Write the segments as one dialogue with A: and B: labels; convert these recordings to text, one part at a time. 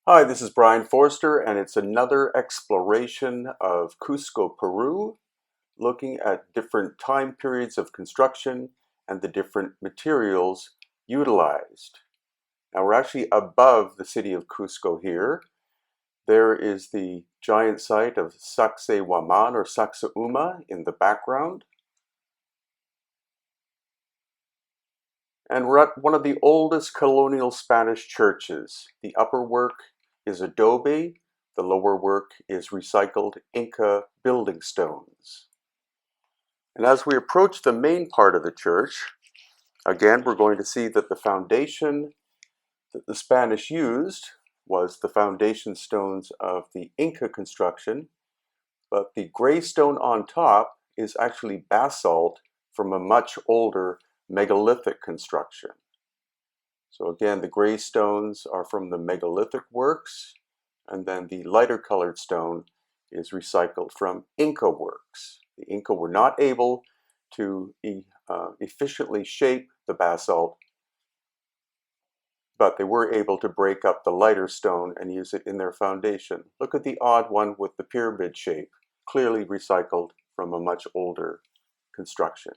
A: Hi, this is Brian Forster, and it's another exploration of Cusco, Peru, looking at different time periods of construction and the different materials utilized. Now, we're actually above the city of Cusco here. There is the giant site of Sacsayhuaman or Sacsayhuma in the background. And we're at one of the oldest colonial Spanish churches. The upper work is adobe, the lower work is recycled Inca building stones. And as we approach the main part of the church, again, we're going to see that the foundation that the Spanish used was the foundation stones of the Inca construction, but the gray stone on top is actually basalt from a much older megalithic construction. So again, the gray stones are from the megalithic works, and then the lighter colored stone is recycled from Inca works. The Inca were not able to efficiently shape the basalt, but they were able to break up the lighter stone and use it in their foundation. Look at the odd one with the pyramid shape, clearly recycled from a much older construction.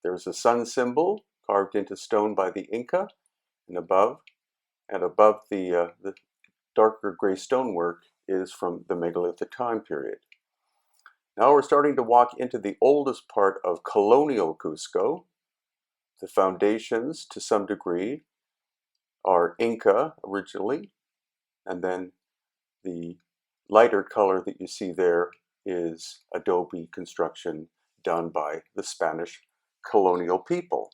A: There's a sun symbol carved into stone by the Inca, and above the darker gray stonework is from the megalithic time period. Now we're starting to walk into the oldest part of colonial Cusco. The foundations, to some degree, are Inca originally, and then the lighter color that you see there is adobe construction done by the Spanish colonial people.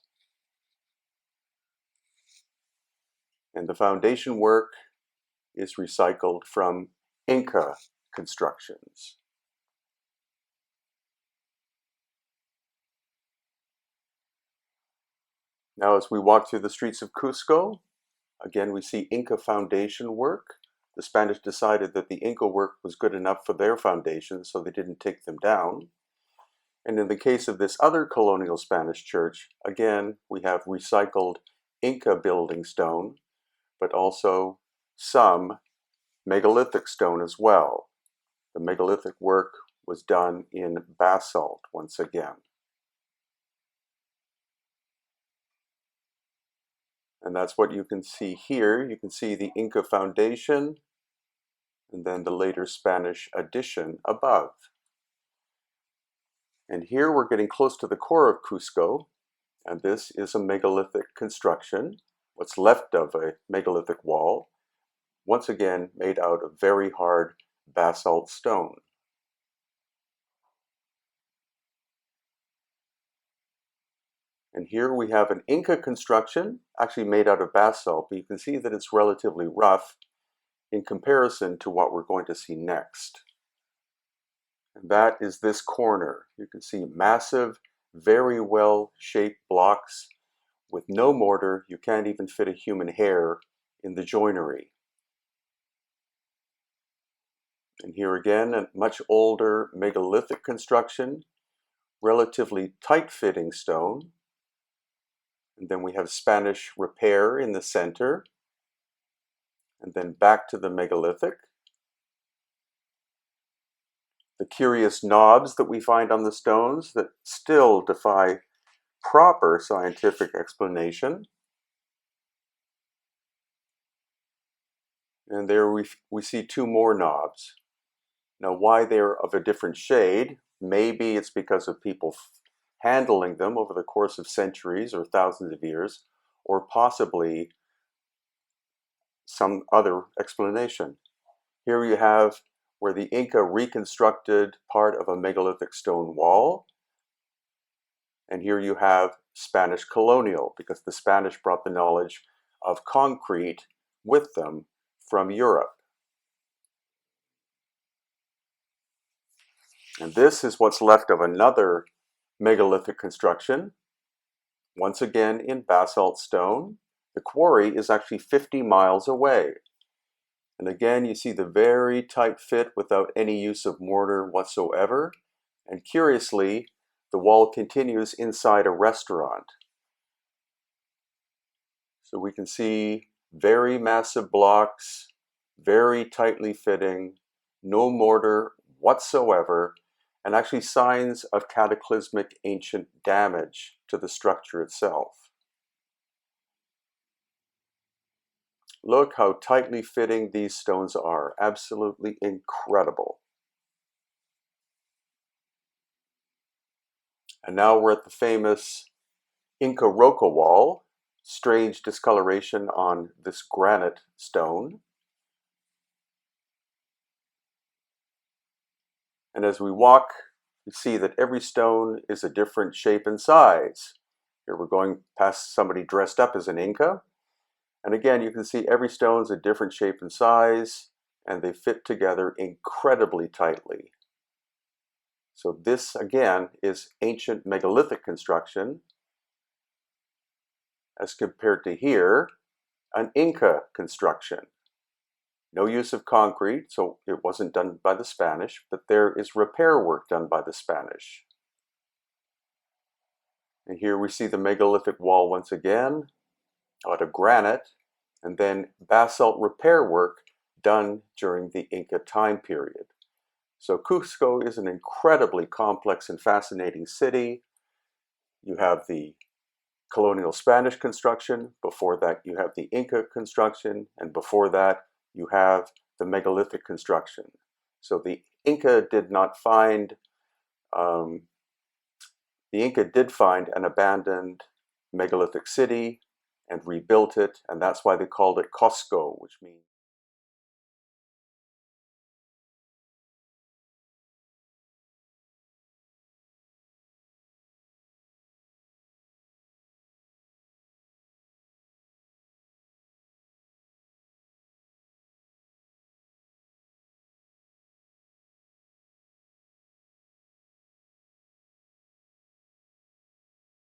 A: And the foundation work is recycled from Inca constructions. Now, as we walk through the streets of Cusco, again, we see Inca foundation work. The Spanish decided that the Inca work was good enough for their foundations, so they didn't take them down. And in the case of this other colonial Spanish church, again, we have recycled Inca building stone, but also some megalithic stone as well. The megalithic work was done in basalt once again. And that's what you can see here. You can see the Inca foundation and then the later Spanish addition above. And here we're getting close to the core of Cusco, and this is a megalithic construction, what's left of a megalithic wall, once again made out of very hard basalt stone. And here we have an Inca construction, actually made out of basalt, but you can see that it's relatively rough in comparison to what we're going to see next. And that is this corner. You can see massive, very well-shaped blocks with no mortar. You can't even fit a human hair in the joinery. And here again, a much older megalithic construction, relatively tight-fitting stone. And then we have Spanish repair in the center. And then back to the megalithic. The curious knobs that we find on the stones that still defy proper scientific explanation. And there we see two more knobs. Now, why they're of a different shade, maybe it's because of people handling them over the course of centuries or thousands of years, or possibly some other explanation. Here you have where the Inca reconstructed part of a megalithic stone wall. And here you have Spanish colonial, because the Spanish brought the knowledge of concrete with them from Europe. And this is what's left of another megalithic construction, once again in basalt stone. The quarry is actually 50 miles away. And again, you see the very tight fit without any use of mortar whatsoever. And curiously, the wall continues inside a restaurant. So we can see very massive blocks, very tightly fitting, no mortar whatsoever, and actually signs of cataclysmic ancient damage to the structure itself. Look how tightly fitting these stones are. Absolutely incredible. And now we're at the famous Inca roca wall. Strange discoloration on this granite stone. And as we walk, you see that every stone is a different shape and size. Here we're going past somebody dressed up as an Inca. And again, you can see every stone's a different shape and size, and they fit together incredibly tightly. So this, again, is ancient megalithic construction, as compared to here, an Inca construction. No use of concrete, so it wasn't done by the Spanish, but there is repair work done by the Spanish. And here we see the megalithic wall once again, out of granite, and then basalt repair work done during the Inca time period. So Cusco is an incredibly complex and fascinating city. You have the colonial Spanish construction, before that you have the Inca construction, and before that you have the megalithic construction. So the Inca did find an abandoned megalithic city and rebuilt it, and that's why they called it Cusco, which means